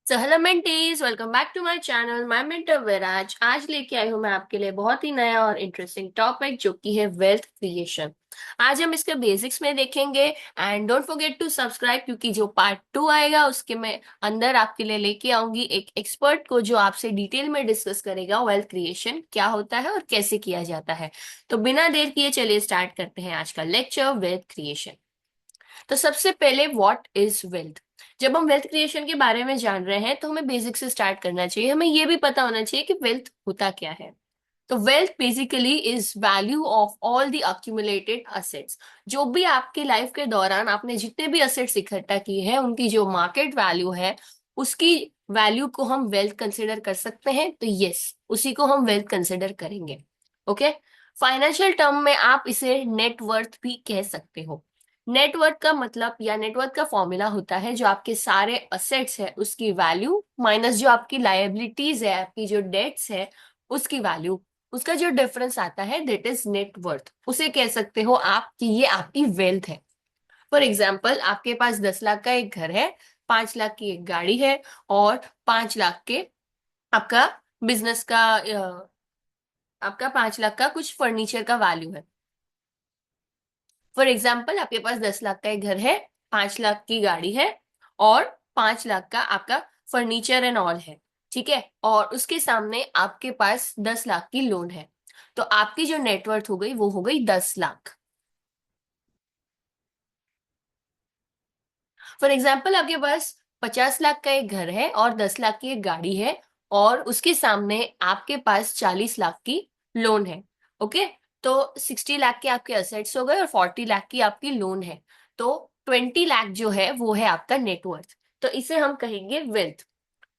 So hello mentees, welcome back to my channel my mentor Viraj. आज लेके आई हूँ मैं आपके लिए बहुत ही नया और इंटरेस्टिंग टॉपिक जो कि है वेल्थ क्रिएशन। आज हम इसके बेसिक्स में देखेंगे and don't forget to subscribe, क्योंकि जो पार्ट 2 आएगा उसके मैं अंदर आपके लिए लेके आऊंगी एक एक्सपर्ट को जो आपसे डिटेल में डिस्कस करेगा वेल्थ क्रिएशन क्या होता है और कैसे किया जाता है। तो बिना देर किए चलिए स्टार्ट करते हैं आज का लेक्चर वेल्थ क्रिएशन। तो सबसे पहले व्हाट इज वेल्थ। जब हम वेल्थ क्रिएशन के बारे में जान रहे हैं तो हमें बेसिक से स्टार्ट करना चाहिए। हमें यह भी पता होना चाहिए कि वेल्थ होता क्या है। तो wealth basically is value of all the accumulated assets. जो भी आपके लाइफ के दौरान आपने जितने भी असेट्स इकट्ठा किए हैं उनकी जो मार्केट वैल्यू है, उसकी वैल्यू को हम वेल्थ कंसिडर कर सकते हैं। तो यस, उसी को हम वेल्थ कंसिडर करेंगे। ओके। फाइनेंशियल टर्म में आप इसे नेटवर्थ भी कह सकते हो। नेटवर्थ का मतलब या नेटवर्थ का फॉर्मूला होता है जो आपके सारे असेट्स है उसकी वैल्यू माइनस जो आपकी लायबिलिटीज है, आपकी जो डेट्स है उसकी वैल्यू, उसका जो डिफरेंस आता है दैट इज नेटवर्थ। उसे कह सकते हो आप कि ये आपकी वेल्थ है। फॉर एग्जाम्पल, आपके पास 10 लाख का एक घर है, 5 लाख की एक गाड़ी है और 5 लाख के आपका बिजनेस का आपका 5 लाख का कुछ फर्नीचर का वैल्यू है। फॉर एग्जाम्पल, आपके पास 10 लाख का एक घर है, 5 लाख की गाड़ी है और 5 लाख का आपका फर्नीचर एंड ऑल है। ठीक है, और उसके सामने आपके पास 10 लाख की लोन है। तो आपकी जो नेटवर्थ हो गई वो हो गई 10 लाख। फॉर एग्जाम्पल, आपके पास 50 लाख का एक घर है और 10 लाख की एक गाड़ी है और उसके सामने आपके पास 40 लाख की लोन है। ओके। तो 60 लाख के आपके असेट्स हो गए और 40 लाख की आपकी लोन है। तो 20 लाख जो है वो है आपका नेटवर्थ। तो इसे हम कहेंगे वेल्थ।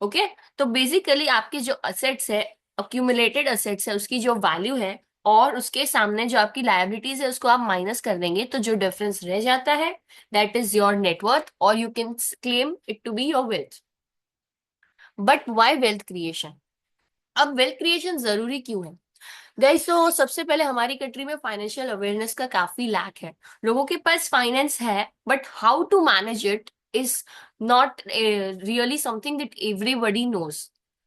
ओके। तो बेसिकली आपके जो असेट्स है, अक्यूमुलेटेड असेट्स है, उसकी जो वैल्यू है और उसके सामने जो आपकी लायबिलिटीज है उसको आप माइनस कर देंगे तो जो डिफरेंस रह जाता है दैट इज योर नेटवर्थ, और you can claim it to be your wealth. But why wealth creation? अब वेल्थ क्रिएशन जरूरी क्यों है गाइस? तो सबसे पहले हमारी कंट्री में फाइनेंशियल अवेयरनेस का काफी लैक है। लोगों के पास फाइनेंस है but how to manage it is not really something that everybody knows.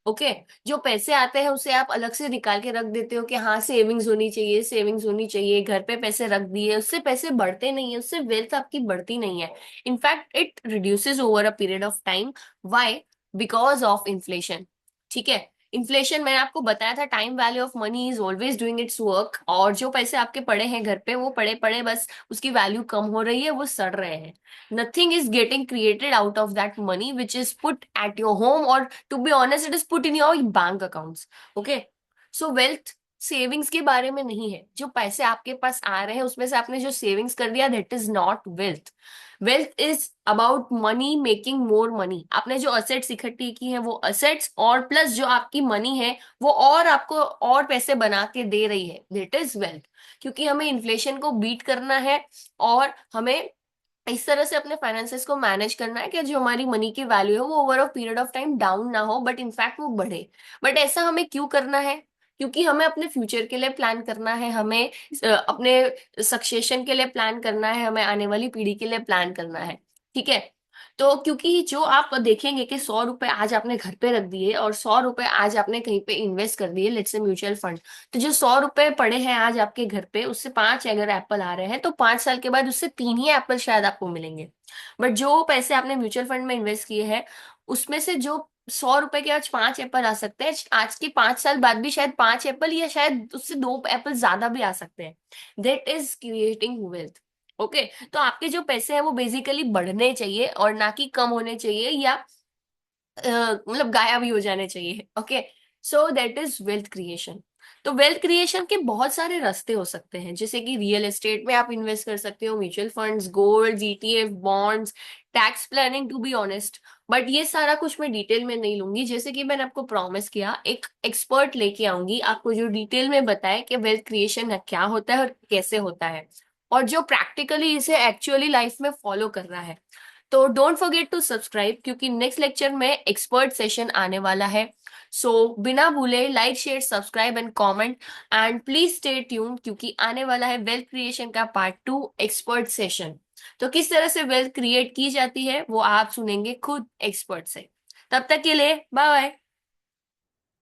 Okay. जो पैसे आते हैं उसे आप अलग से निकाल के रख देते हो कि हाँ सेविंग्स होनी चाहिए, सेविंग्स होनी चाहिए, घर पे पैसे रख दिए, उससे पैसे बढ़ते नहीं है, उससे वेल्थ आपकी बढ़ती नहीं है। In fact it reduces over a period of time. Why? Because of inflation. ठीक है। इन्फ्लेशन, मैंने आपको बताया था, time value of money is always doing it's work. और जो पैसे आपके पड़े हैं घर पे वो पड़े पड़े बस उसकी वैल्यू कम हो रही है, वो सड़ रहे हैं। Nothing is getting created out of that money which is put at your home, और to be honest it is put in your bank accounts. Okay. So wealth savings के बारे में नहीं है। जो पैसे आपके पास आ रहे हैं उसमें से आपने जो सेविंग्स कर दिया that is not wealth. Wealth is about money making more money. आपने जो असेट्स इकट्ठी की है वो असेट्स और प्लस जो आपकी मनी है वो और आपको और पैसे बना के दे रही है, दैट इज वेल्थ। क्योंकि हमें इन्फ्लेशन को बीट करना है और हमें इस तरह से अपने फाइनेंसेस को मैनेज करना है कि जो हमारी मनी की वैल्यू है वो over a period of time down ना हो बट इनफैक्ट वो बढ़े। बट ऐसा हमें क्यों करना है? क्योंकि हमें अपने फ्यूचर के लिए प्लान करना है, हमें अपने सक्सेशन के लिए प्लान करना है, हमें आने वाली पीढ़ी के लिए प्लान करना है। ठीक है। तो क्योंकि जो आप देखेंगे कि 100 रुपए आज आपने घर पे रख दिए और 100 रुपए आज आपने कहीं पे इन्वेस्ट कर दिए, लेट्स से म्यूचुअल फंड। तो जो 100 रुपए पड़े हैं आज आपके घर पे, उससे 5 अगर एप्पल आ रहे हैं तो 5 साल के बाद उससे 3 ही एप्पल शायद आपको मिलेंगे। बट जो पैसे आपने म्यूचुअल फंड में इन्वेस्ट किए हैं उसमें से जो 100 रुपए के आज 5 एप्पल आ सकते हैं, आज के 5 साल बाद भी शायद 5 एप्पल या शायद उससे 2 एप्पल ज्यादा भी आ सकते हैं। That is creating wealth. Okay. तो आपके जो पैसे हैं वो बेसिकली बढ़ने चाहिए और ना कि कम होने चाहिए या मतलब गायब ही हो जाने चाहिए। Okay. So that is wealth creation. तो वेल्थ क्रिएशन के बहुत सारे रास्ते हो सकते हैं, जैसे कि रियल एस्टेट में आप इन्वेस्ट कर सकते हो, mutual funds, gold, ETF, bonds, tax planning, to be honest. But ये सारा कुछ मैं डिटेल में नहीं लूंगी। जैसे कि मैंने आपको प्रॉमिस किया, एक एक्सपर्ट लेके आऊंगी आपको जो डिटेल में बताए कि वेल्थ क्रिएशन क्या होता है और कैसे होता है, और जो प्रैक्टिकली इसे एक्चुअली लाइफ में फॉलो कर रहा है। तो डोंट फॉरगेट टू सब्सक्राइब, क्योंकि नेक्स्ट लेक्चर में एक्सपर्ट सेशन आने वाला है। सो बिना भूले like, share, subscribe and comment, and please stay tune, क्योंकि आने वाला है वेल्थ क्रिएशन का पार्ट 2 एक्सपर्ट सेशन। तो किस तरह से वेल्थ क्रिएट की जाती है वो आप सुनेंगे खुद एक्सपर्ट से। तब तक के लिए बाय बाय।